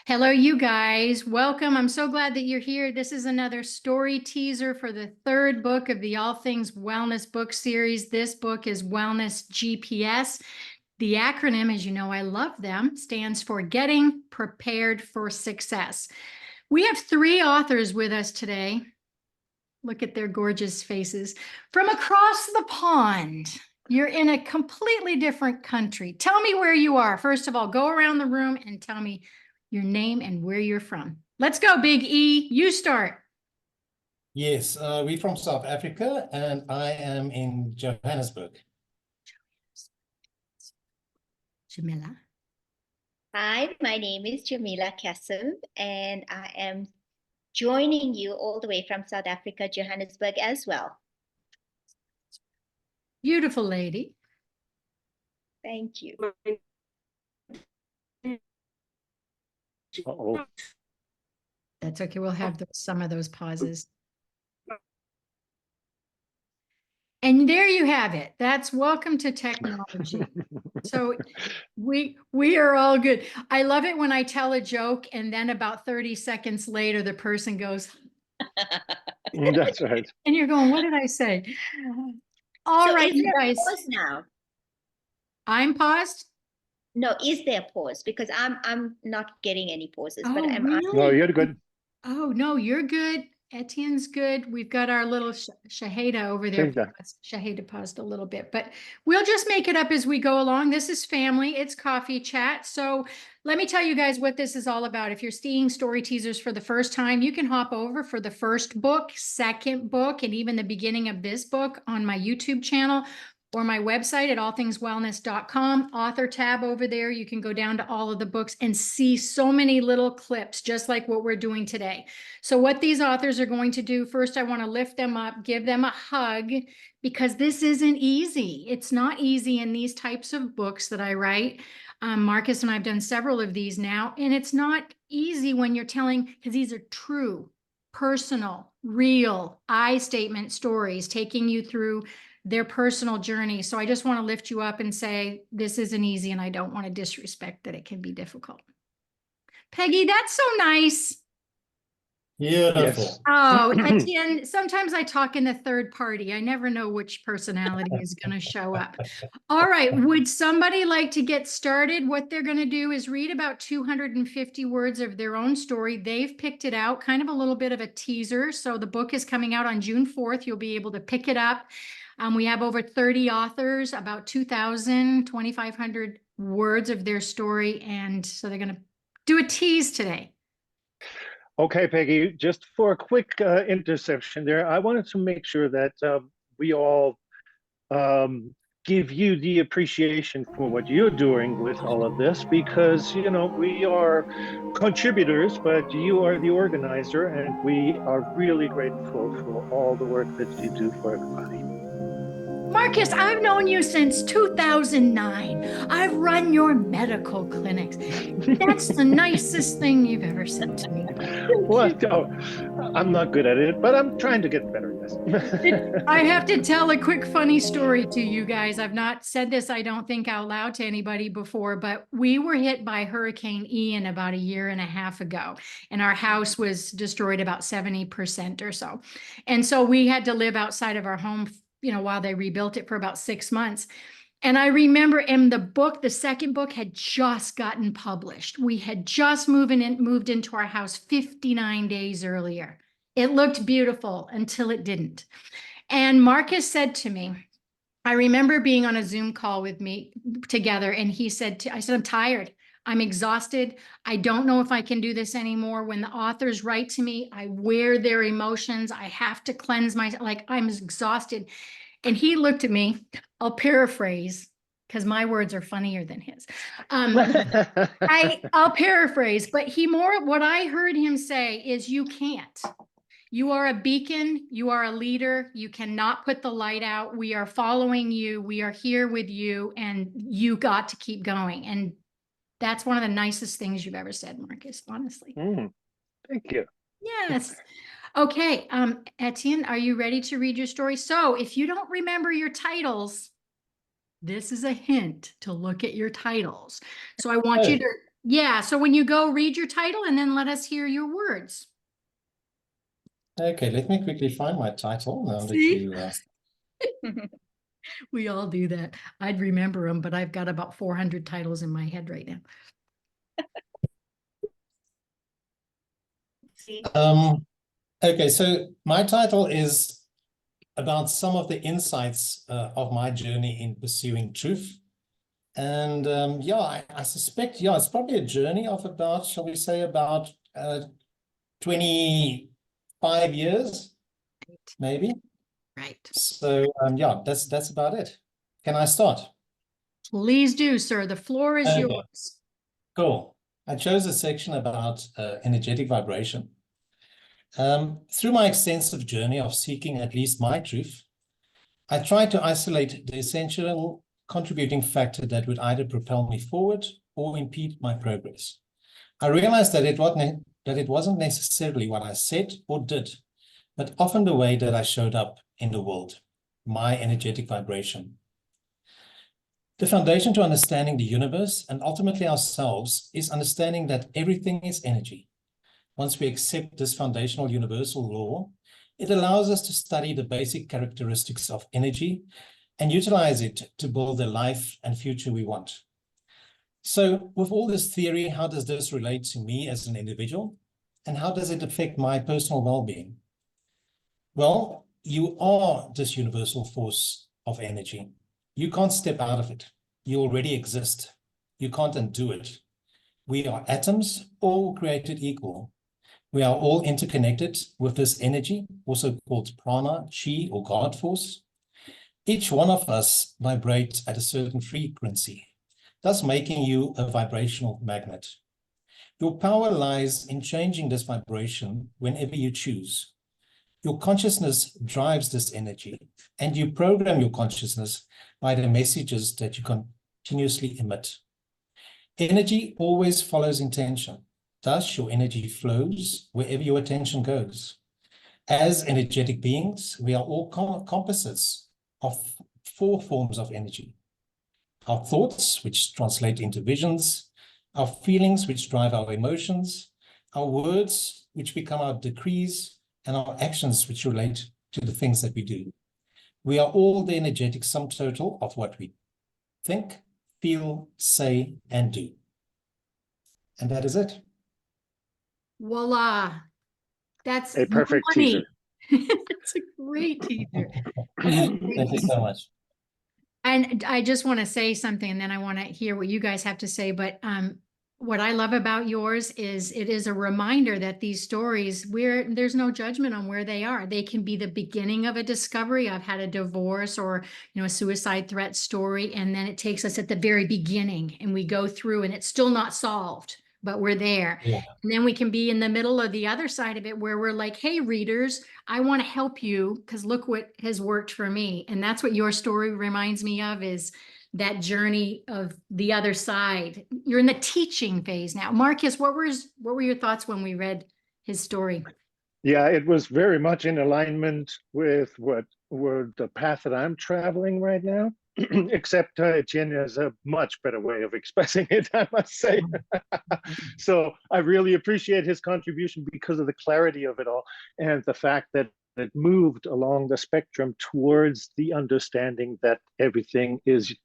Hello, you guys. Welcome. I'm so glad that you're here. This is another story teaser for the third book of the All Things Wellness book series. This book is Wellness GPS. The acronym, as you know, I love them, stands for Getting Prepared for Success. We have three authors with us today. Look at their gorgeous faces. From across the pond. You're in a completely different country. Tell me where you are. First of all, go around the room and tell me your name and where you're from. Let's go, Big E. You start. Yes, we're from South Africa, and I am in Johannesburg. Jamila. Hi, my name is Jamila Kassem, and I am joining you all the way from South Africa, Johannesburg as well. Beautiful lady. Thank you. Uh-oh. That's okay. We'll have some of those pauses. And there you have it. That's welcome to technology. So we are all good. I love it when I tell a joke and then about 30 seconds later, the person goes, That's right. and you're going, what did I say? All right, is you there guys. a pause now? I'm paused. No, is there a pause? Because I'm not getting any pauses. But Oh, really? No, you're good. Oh, no, you're good. Etienne's good. We've got our little Shaheda over there. Shaheda paused a little bit, but we'll just make it up as we go along. This is family. It's coffee chat. So let me tell you guys what this is all about. If you're seeing story teasers for the first time, you can hop over for the first book, second book, and even the beginning of this book on my YouTube channel or my website at allthingswellness.com. Author tab over there. You can go down to all of the books and see so many little clips, just like what we're doing today. So what these authors are going to do, first, I want to lift them up, give them a hug, because this isn't easy. It's not easy in these types of books that I write. Marcus and I've done several of these now, and it's not easy when you're telling, because these are true, personal, real, I statement stories, taking you through their personal journey. So I just want to lift you up and say, this isn't easy, and I don't want to disrespect that it can be difficult. Peggy, that's so nice. Beautiful. Yes. Oh, Etienne, sometimes I talk in the third party. I never know which personality is going to show up. All right. Would somebody like to get started? What they're going to do is read about 250 words of their own story. They've picked it out, kind of a little bit of a teaser. So the book is coming out on June 4th. You'll be able to pick it up. We have over 30 authors, about 2,500 words of their story. And so they're going to do a tease today. Okay, Peggy, just for a quick interception there, I wanted to make sure that we all give you the appreciation for what you're doing with all of this, because, you know, we are contributors, but you are the organizer, and we are really grateful for all the work that you do for everybody. Marcus, I've known you since 2009. I've run your medical clinics. That's the nicest thing you've ever said to me. Well, I'm not good at it, but I'm trying to get better at this. I have to tell a quick funny story to you guys. I've not said this, I don't think, out loud to anybody before, but we were hit by Hurricane Ian about a year and a half ago, and our house was destroyed about 70% or so. And so we had to live outside of our home, you know, while they rebuilt it for about 6 months. And I remember in the book, the second book had just gotten published. We had just moved into our house 59 days earlier. It looked beautiful until it didn't. And Marcus said to me, I remember being on a Zoom call with me together, and he said, I said, I'm tired. I'm exhausted. I don't know if I can do this anymore. When the authors write to me, I wear their emotions. I have to cleanse myself. Like, I'm exhausted. And he looked at me. I'll paraphrase, because my words are funnier than his. I'll paraphrase, but what I heard him say is, you can't. You are a beacon. You are a leader. You cannot put the light out. We are following you. We are here with you, and you got to keep going. And that's one of the nicest things you've ever said, Marcus, honestly. Thank you. Yes. Okay. Etienne, are you ready to read your story? So if you don't remember your titles, this is a hint to look at your titles. So I want you to Yeah, so when you go, read your title and then let us hear your words. Okay, let me quickly find my title now that See? you. We all do that. I'd remember them, but I've got about 400 titles in my head right now. Okay, so my title is about some of the insights of my journey in pursuing truth. And yeah, I suspect, yeah, it's probably a journey of about, shall we say, about 25 years, maybe. Right. So yeah, that's about it. Can I start? Please do, sir. The floor is Okay. yours. Cool. I chose a section about energetic vibration. Through my extensive journey of seeking at least my truth, I tried to isolate the essential contributing factor that would either propel me forward or impede my progress. I realized that it wasn't necessarily what I said or did, but often the way that I showed up in the world, my energetic vibration. The foundation to understanding the universe and ultimately ourselves is understanding that everything is energy. Once we accept this foundational universal law, it allows us to study the basic characteristics of energy and utilize it to build the life and future we want. So with all this theory, how does this relate to me as an individual? And how does it affect my personal well-being? Well, you are this universal force of energy. You can't step out of it. You already exist. You can't undo it. We are atoms, all created equal. We are all interconnected with this energy, also called prana, chi, or God force. Each one of us vibrates at a certain frequency, thus making you a vibrational magnet. Your power lies in changing this vibration whenever you choose. Your consciousness drives this energy, and you program your consciousness by the messages that you continuously emit. Energy always follows intention. Thus, your energy flows wherever your attention goes. As energetic beings, we are all composites of 4 forms of energy. Our thoughts, which translate into visions, our feelings, which drive our emotions, our words, which become our decrees, and our actions, which relate to the things that we do. We are all the energetic sum total of what we think, feel, say, and do. And that is it. Voila. That's A perfect money. teaser. It's a great teaser. Thank you so much. And I just want to say something, and then I want to hear what you guys have to say. But what I love about yours is it is a reminder that these stories, there's no judgment on where they are. They can be the beginning of a discovery. I've had a divorce or, a suicide threat story, and then it takes us at the very beginning, and we go through, and it's still not solved, but we're there. Yeah. And then we can be in the middle of the other side of it where we're like, hey, readers, I want to help you because look what has worked for me. And that's what your story reminds me of, is that journey of the other side. You're in the teaching phase now. Marcus, what were your thoughts when we read his story? Yeah, it was very much in alignment with what were the path that I'm traveling right now, except Jen has a much better way of expressing it, I must say. So I really appreciate his contribution because of the clarity of it all and the fact that it moved along the spectrum towards the understanding that everything is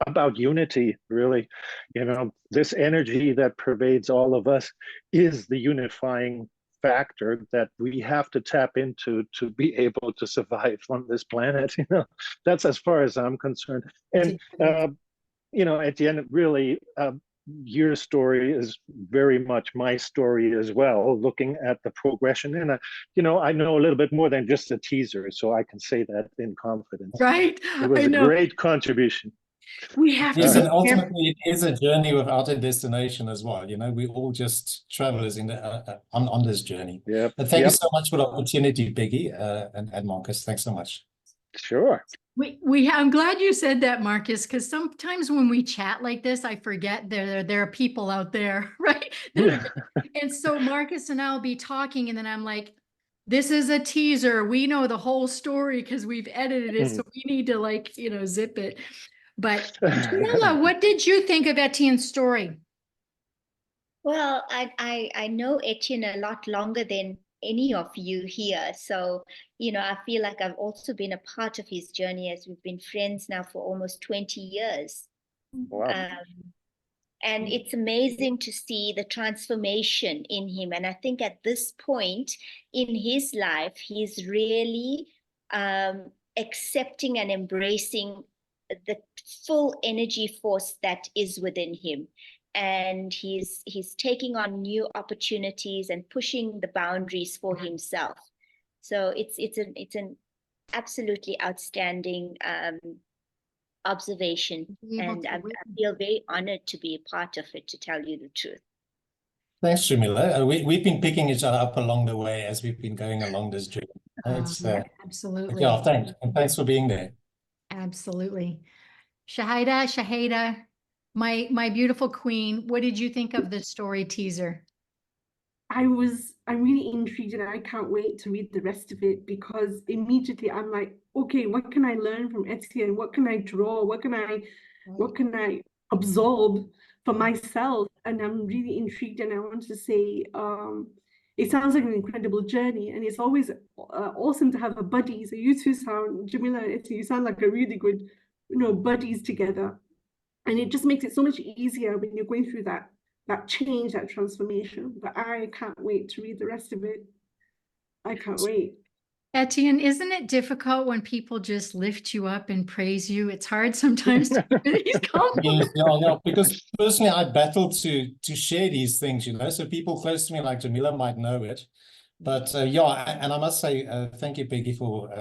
about unity, really. This energy that pervades all of us is the unifying factor that we have to tap into to be able to survive on this planet. That's as far as I'm concerned. And at the end, really, your story is very much my story as well, looking at the progression. And I know a little bit more than just a teaser, so I can say that in confidence. Right. It was a great contribution. We have to. Yes, and ultimately it is a journey without a destination as well. We all just travelers on this journey. Yeah. But thank you so much for the opportunity, Peggy and Marcus. Thanks so much. Sure. I'm glad you said that, Marcus, because sometimes when we chat like this, I forget there are people out there, right? And so Marcus and I'll be talking, and then I'm like, this is a teaser. We know the whole story because we've edited it, so we need to zip it. But Jamila, what did you think of Etienne's story? Well, I know Etienne a lot longer than any of you here. So, I feel like I've also been a part of his journey, as we've been friends now for almost 20 years. Wow. And it's amazing to see the transformation in him. And I think at this point in his life, he's really accepting and embracing the full energy force that is within him. And he's taking on new opportunities and pushing the boundaries for himself. So it's an absolutely outstanding observation, and I feel very honored to be a part of it, to tell you the truth. Thanks, Jamila. We've been picking each other up along the way as we've been going along this journey. It's absolutely. Yeah, thanks. And thanks for being there. Absolutely. Shahida, my beautiful queen, what did you think of the story teaser? I'm really intrigued and I can't wait to read the rest of it, because immediately I'm like, okay, what can I learn from Etienne? What can I draw? What can I absorb for myself? And I'm really intrigued, and I want to say, it sounds like an incredible journey, and it's always awesome to have a buddy. So you two sound, Jamila and Etienne, you sound like a really good, buddies together. And it just makes it so much easier when you're going through that change, that transformation. But I can't wait to read the rest of it. I can't wait. Etienne, isn't it difficult when people just lift you up and praise you? It's hard sometimes to hear these compliments. Yeah, because personally I battle to share these things, so people close to me like Jamila might know it. But yeah, and I must say thank you, Peggy, for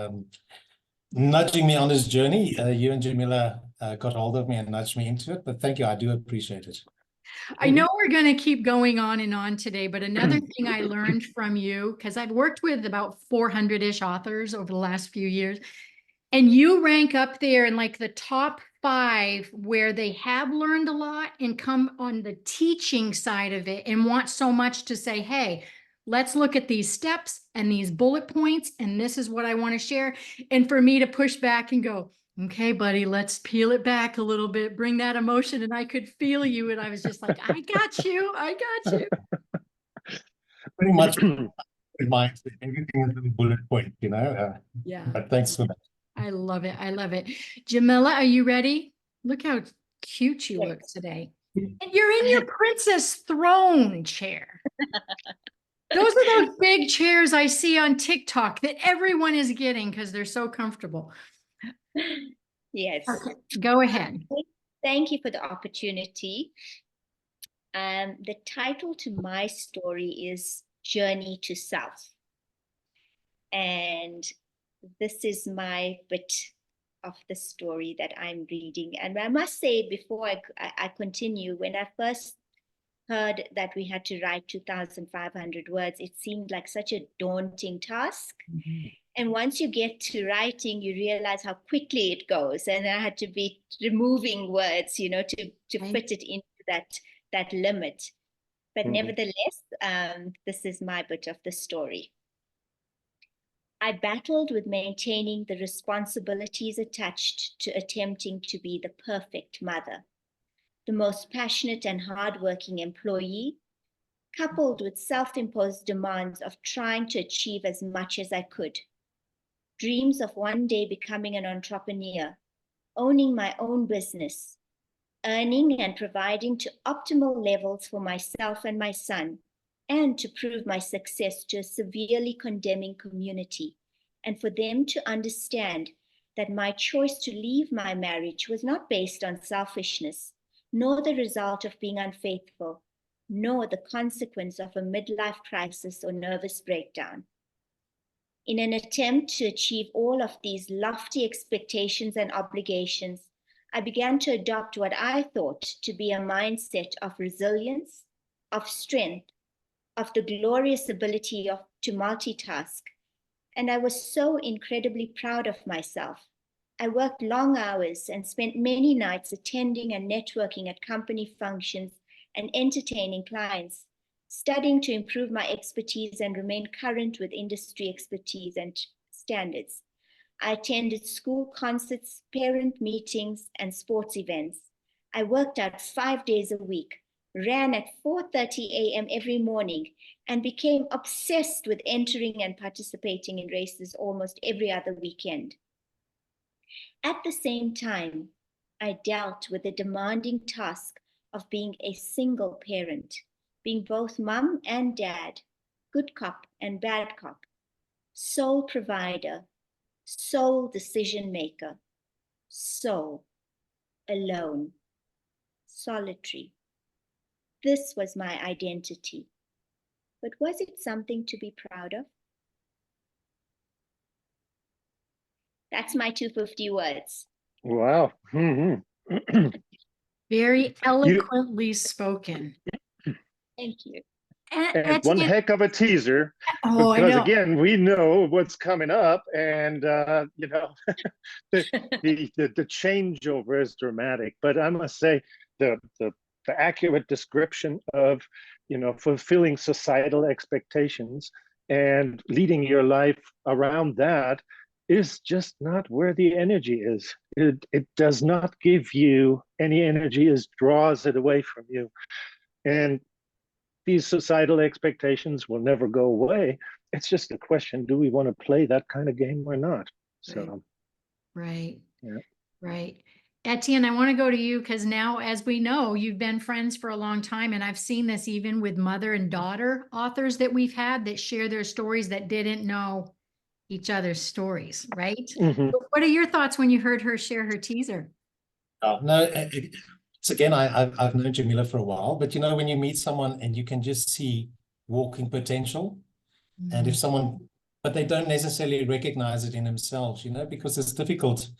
nudging me on this journey. You and Jamila got hold of me and nudged me into it, but thank you, I do appreciate it. I know we're going to keep going on and on today, but another thing I learned from you, because I've worked with about 400-ish authors over the last few years, and you rank up there in like the top 5 where they have learned a lot and come on the teaching side of it and want so much to say, hey, let's look at these steps and these bullet points, and this is what I want to share. And for me to push back and go, okay, buddy, let's peel it back a little bit, bring that emotion. And I could feel you. And I was just like, I got you. Pretty much reminds me, everything is a bullet point, Yeah. But thanks for that. I love it. Jamila, are you ready? Look how cute you look today. And you're in your princess throne chair. Those are those big chairs I see on TikTok that everyone is getting because they're so comfortable. Yes. Okay, go ahead. Thank you for the opportunity. The title to my story is Journey to Self. And this is my bit of the story that I'm reading. And I must say, before I continue, when I first heard that we had to write 2,500 words, it seemed like such a daunting task. Mm-hmm. And once you get to writing, you realize how quickly it goes. And I had to be removing words, to fit it into that limit. But nevertheless, this is my bit of the story. I battled with maintaining the responsibilities attached to attempting to be the perfect mother, the most passionate and hardworking employee, coupled with self-imposed demands of trying to achieve as much as I could. Dreams of one day becoming an entrepreneur, owning my own business, earning and providing to optimal levels for myself and my son, and to prove my success to a severely condemning community, and for them to understand that my choice to leave my marriage was not based on selfishness, nor the result of being unfaithful, nor the consequence of a midlife crisis or nervous breakdown. In an attempt to achieve all of these lofty expectations and obligations, I began to adopt what I thought to be a mindset of resilience, of strength, of the glorious ability to multitask. And I was so incredibly proud of myself. I worked long hours and spent many nights attending and networking at company functions and entertaining clients, studying to improve my expertise and remain current with industry expertise and standards. I attended school concerts, parent meetings, and sports events. I worked out 5 days a week, ran at 4:30 a.m. every morning, and became obsessed with entering and participating in races almost every other weekend. At the same time, I dealt with the demanding task of being a single parent, being both mom and dad, good cop and bad cop, sole provider, sole decision maker, so alone, solitary. This was my identity. But was it something to be proud of? That's my 250 words. Wow. Very eloquently spoken. Thank you. And one heck of a teaser, oh, because I know. again, we know what's coming up, and you know, the changeover is dramatic. But I must say, the accurate description of, you know, fulfilling societal expectations and leading your life around that is just not where the energy is. It does not give you any energy, it draws it away from you. And these societal expectations will never go away. It's just a question, do we want to play that kind of game or not? So, right. Yeah. Right. Etienne, I want to go to you because now, as we know, you've been friends for a long time. And I've seen this even with mother and daughter authors that we've had that share their stories that didn't know each other's stories, right? What are your thoughts when you heard her share her teaser? No, it's again, I've known Jamila for a while, but you know, when you meet someone and you can just see walking potential, and if someone, but they don't necessarily recognize it in themselves, you know, because it's difficult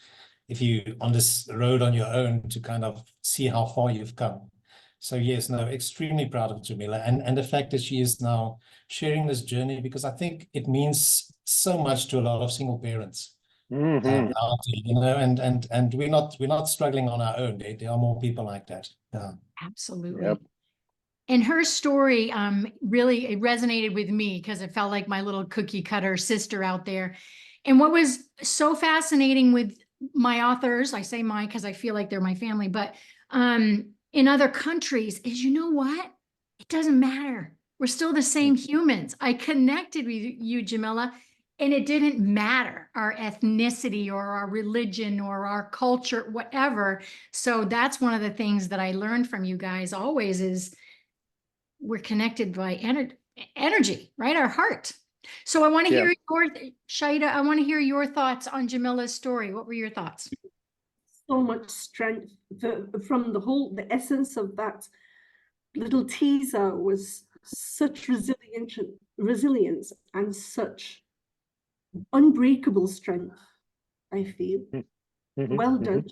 if you on this road on your own to kind of see how far you've come. So yes, no, extremely proud of Jamila, and the fact that she is now sharing this journey, because I think it means so much to a lot of single parents. Out there, you know, and we're not struggling on our own. There are more people like that. Yeah. Absolutely. Yep. And her story really it resonated with me because it felt like my little cookie cutter sister out there. And what was so fascinating with my authors, I say mine because I feel like they're my family, but in other countries is, you know what? It doesn't matter. We're still the same humans. I connected with you, Jamila, and it didn't matter our ethnicity or our religion or our culture, whatever. So that's one of the things that I learned from you guys always is we're connected by energy, right? Our heart. So I want to hear your, Shaida, I want to hear your thoughts on Jamila's story. What were your thoughts? So much strength from the essence of that little teaser was such resilience and such unbreakable strength, I feel. Well done.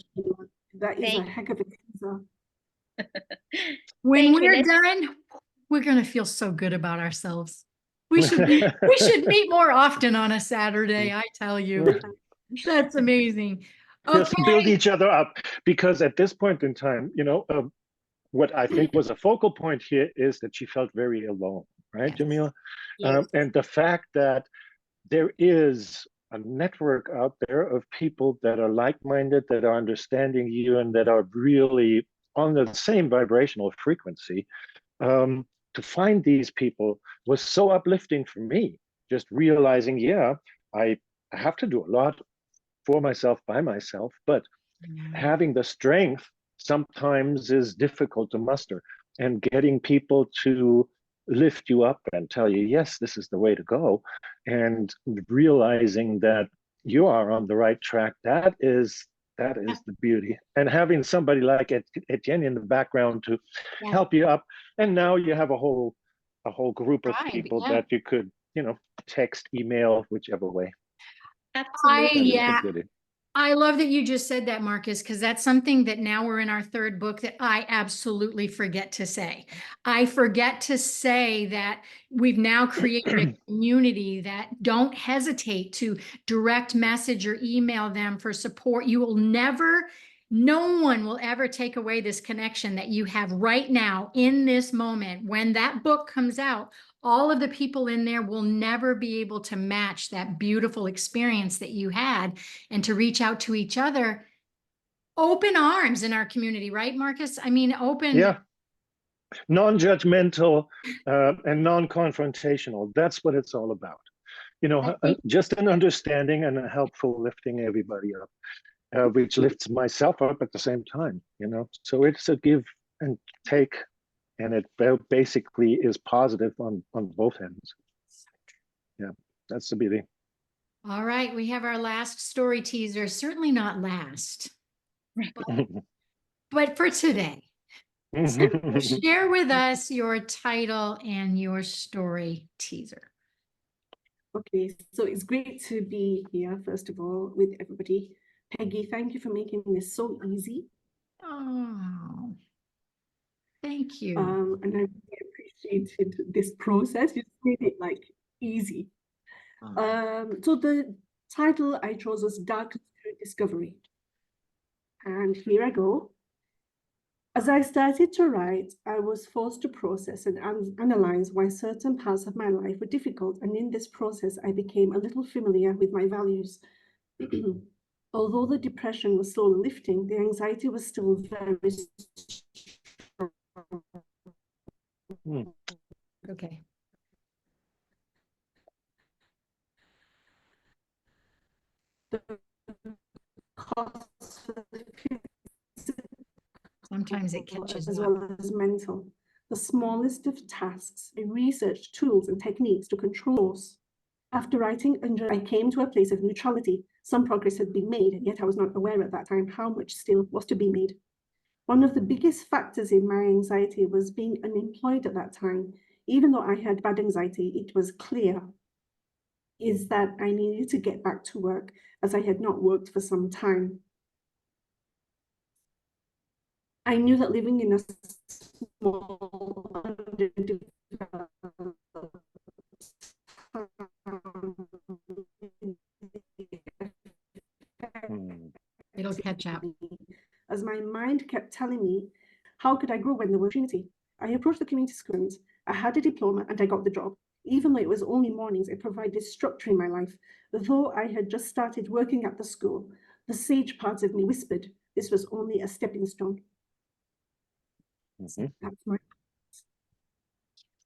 That is a heck of a teaser. When we're done, we're going to feel so good about ourselves. We should meet more often on a Saturday, I tell you. That's amazing. Just build each other up, because at this point in time, you know, what I think was a focal point here is that she felt very alone, right, Jamila? And the fact that there is a network out there of people that are like-minded, that are understanding you, and that are really on the same vibrational frequency. To find these people was so uplifting for me, just realizing, yeah, I have to do a lot for myself by myself, but having the strength sometimes is difficult to muster, and getting people to lift you up and tell you, yes, this is the way to go, and realizing that you are on the right track, that is the beauty. And having somebody like Etienne in the background to help you up, and now you have a whole group of people that you could, you know, text, email, whichever way. Absolutely. I love that you just said that, Marcus, because that's something that now we're in our third book that I absolutely forget to say. I forget to say that we've now created a community that don't hesitate to direct message or email them for support. You will never, no one will ever take away this connection that you have right now in this moment. When that book comes out, all of the people in there will never be able to match that beautiful experience that you had, and to reach out to each other. Open arms in our community, right, Marcus? I mean, open. Yeah. non-judgmental and non-confrontational. That's what it's all about. You know, just an understanding and a helpful lifting everybody up, which lifts myself up at the same time, you know. So it's a give and take, and it basically is positive on both ends. Yeah, that's the beauty. All right, we have our last story teaser. Certainly not last, but for today. So share with us your title and your story teaser. Okay, so it's great to be here, first of all, with everybody. Peggy, thank you for making this so easy. Oh, thank you. And I really appreciated this process. You made it like easy. So the title I chose was Dark Spirit Discovery. And here I go. As I started to write, I was forced to process and analyze why certain parts of my life were difficult. And in this process, I became a little familiar with my values. Although the depression was slowly lifting, the anxiety was still very strong. Okay. The costs for the Sometimes it catches as up. well as mental. The smallest of tasks, I researched tools and techniques to control. After writing, I came to a place of neutrality. Some progress had been made, yet I was not aware at that time how much still was to be made. One of the biggest factors in my anxiety was being unemployed at that time. Even though I had bad anxiety, it was clear is that I needed to get back to work as I had not worked for some time. I knew that living in a small, underdeveloped It'll catch up. As my mind kept telling me, how could I grow when there was opportunity? I approached the community schools. I had a diploma and I got the job. Even though it was only mornings, it provided structure in my life. Though I had just started working at the school, the sage parts of me whispered, this was only a stepping stone. So that's my...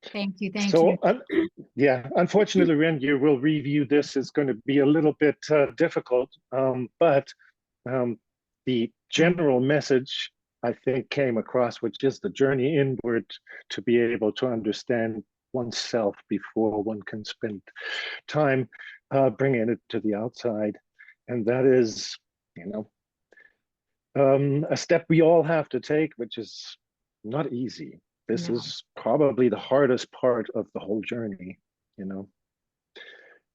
Thank you. Thank you. Yeah, unfortunately, Ren, you will review this. It's going to be a little bit difficult, but the general message I think came across, which is the journey inward to be able to understand oneself before one can spend time bringing it to the outside. And that is, you know, a step we all have to take, which is not easy. This is probably the hardest part of the whole journey, you know.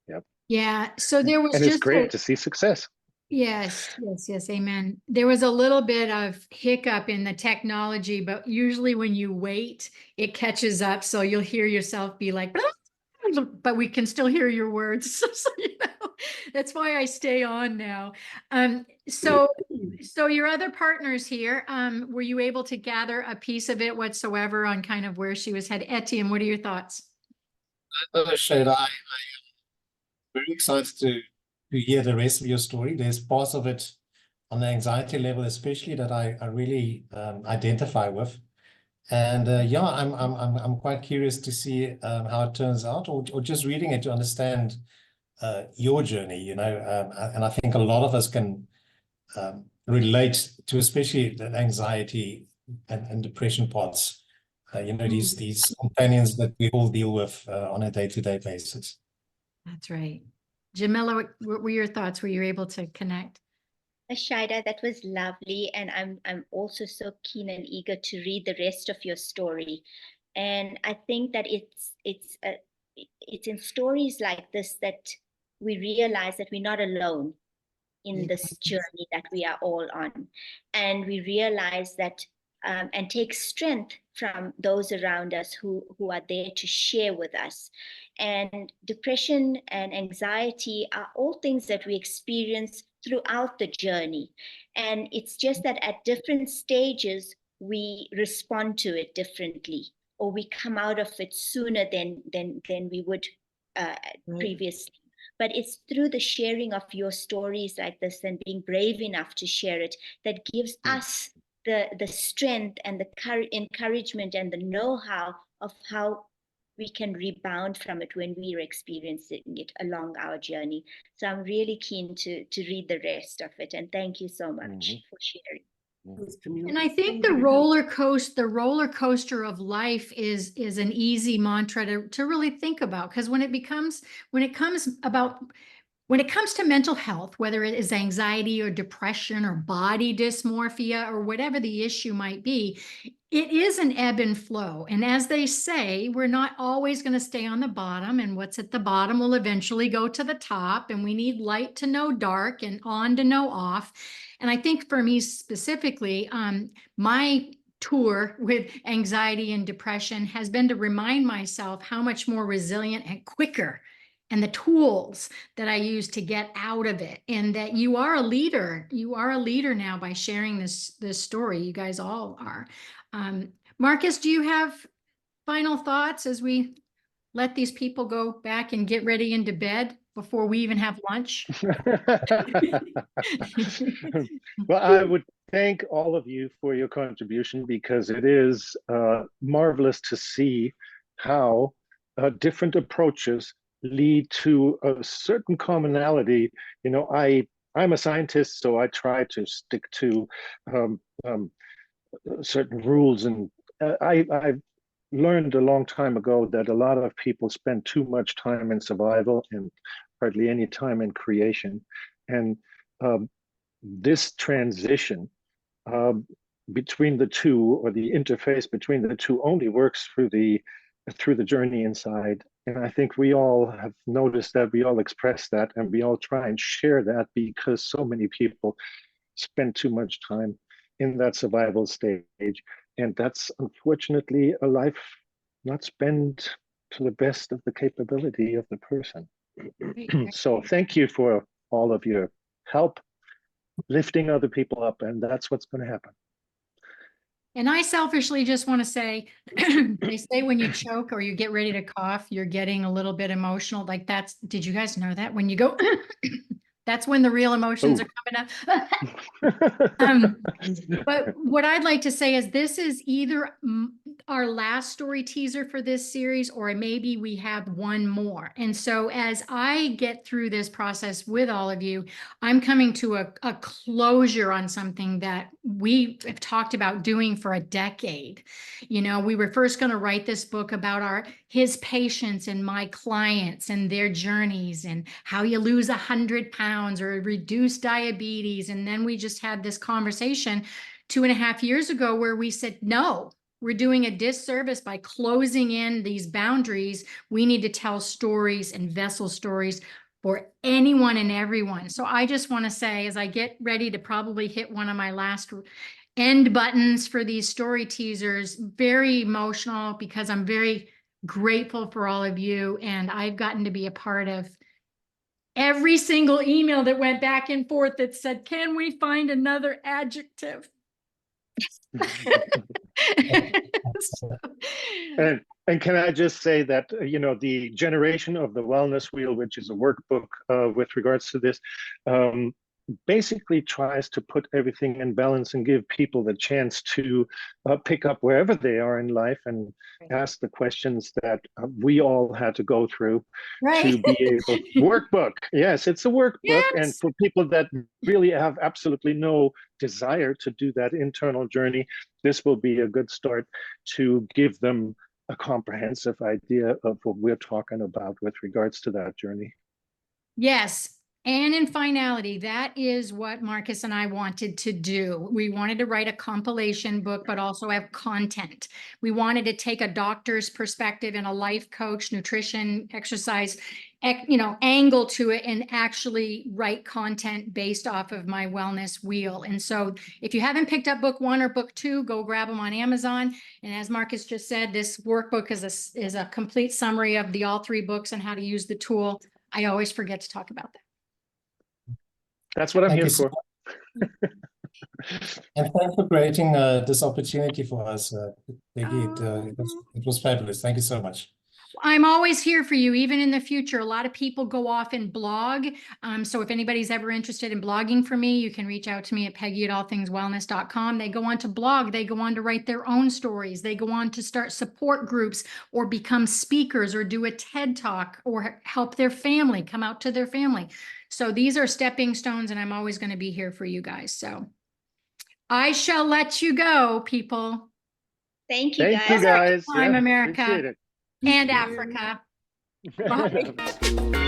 Yep. Yeah. So there was and it's great to see success. Yes, yes, yes, amen. There was a little bit of hiccup in the technology, but usually when you wait, it catches up. So you'll hear yourself be like, but we can still hear your words. So, you know, that's why I stay on now. So your other partners here, were you able to gather a piece of it whatsoever on kind of where she was headed? Etienne, what are your thoughts? Shade, I'm very excited to hear the rest of your story. There's parts of it on the anxiety level, especially that I really identify with. And yeah, I'm quite curious to see how it turns out, or just reading it to understand your journey, you know. And I think a lot of us can relate to, especially the anxiety and depression parts. You know, these companions that we all deal with on a day-to-day basis. That's right. Jamila, what were your thoughts? Were you able to connect? Shaida, that was lovely, and I'm also so keen and eager to read the rest of your story. And I think that it's in stories like this that we realize that we're not alone in this journey that we are all on, and we realize that and take strength from those around us who are there to share with us. And depression and anxiety are all things that we experience throughout the journey. And it's just that at different stages, we respond to it differently, or we come out of it sooner than we would previously. But it's through the sharing of your stories like this and being brave enough to share it that gives us the strength and the encouragement and the know-how of how we can rebound from it when we are experiencing it along our journey. So I'm really keen to read the rest of it. And thank you so much for sharing. And I think the roller coaster of life is an easy mantra to really think about, because when it comes to mental health, whether it is anxiety or depression or body dysmorphia or whatever the issue might be, it is an ebb and flow. And as they say, we're not always going to stay on the bottom, and what's at the bottom will eventually go to the top, and we need light to know dark and on to know off. And I think for me specifically, my tour with anxiety and depression has been to remind myself how much more resilient and quicker, and the tools that I use to get out of it, and that you are a leader. You are a leader now by sharing this story. You guys all are. Marcus, do you have final thoughts as we let these people go back and get ready into bed before we even have lunch? Well, I would thank all of you for your contribution, because it is marvelous to see how different approaches lead to a certain commonality. You know, I'm a scientist, so I try to stick to certain rules, and I've learned a long time ago that a lot of people spend too much time in survival and hardly any time in creation. And this transition between the two, or the interface between the two, only works through the journey inside. And I think we all have noticed that, we all express that, and we all try and share that, because so many people spend too much time in that survival stage. And that's unfortunately a life not spent to the best of the capability of the person. So thank you for all of your help lifting other people up, and that's what's going to happen. And I selfishly just want to say, they say when you choke or you get ready to cough, you're getting a little bit emotional. Like did you guys know that when you go, that's when the real emotions are coming up. But what I'd like to say is this is either our last story teaser for this series, or maybe we have one more. And so as I get through this process with all of you, I'm coming to a closure on something that we have talked about doing for a decade. You know, we were first going to write this book about his patients and my clients and their journeys, and how you lose 100 pounds or reduce diabetes. And then we just had this conversation 2.5 years ago where we said, no, we're doing a disservice by closing in these boundaries. We need to tell stories and vessel stories for anyone and everyone. So I just want to say, as I get ready to probably hit one of my last end buttons for these story teasers, very emotional, because I'm very grateful for all of you. And I've gotten to be a part of every single email that went back and forth that said, can we find another adjective? And can I just say that, you know, the generation of the Wellness Wheel, which is a workbook with regards to this, basically tries to put everything in balance and give people the chance to pick up wherever they are in life and ask the questions that we all had to go through to be able. Workbook, yes, it's a workbook. Yes. And for people that really have absolutely no desire to do that internal journey, this will be a good start to give them a comprehensive idea of what we're talking about with regards to that journey. Yes. And in finality, that is what Marcus and I wanted to do. We wanted to write a compilation book, but also have content. We wanted to take a doctor's perspective and a life coach, nutrition, exercise, angle to it, and actually write content based off of my wellness wheel. And so if you haven't picked up book 1 or book 2, go grab them on Amazon. And as Marcus just said, this workbook is a complete summary of all 3 books and how to use the tool. I always forget to talk about that. That's what I'm here for. And thanks for creating this opportunity for us, Peggy. It was fabulous. Thank you so much. I'm always here for you, even in the future. A lot of people go off and blog. So if anybody's ever interested in blogging for me, you can reach out to me at peggy@allthingswellness.com. They go on to blog. They go on to write their own stories. They go on to start support groups or become speakers or do a TED Talk or help their family, come out to their family. So these are stepping stones, and I'm always going to be here for you guys. So I shall let you go, people. Thank you, Thank you, guys. guys. Time, Yeah, America appreciate it. and you. Africa. Bye.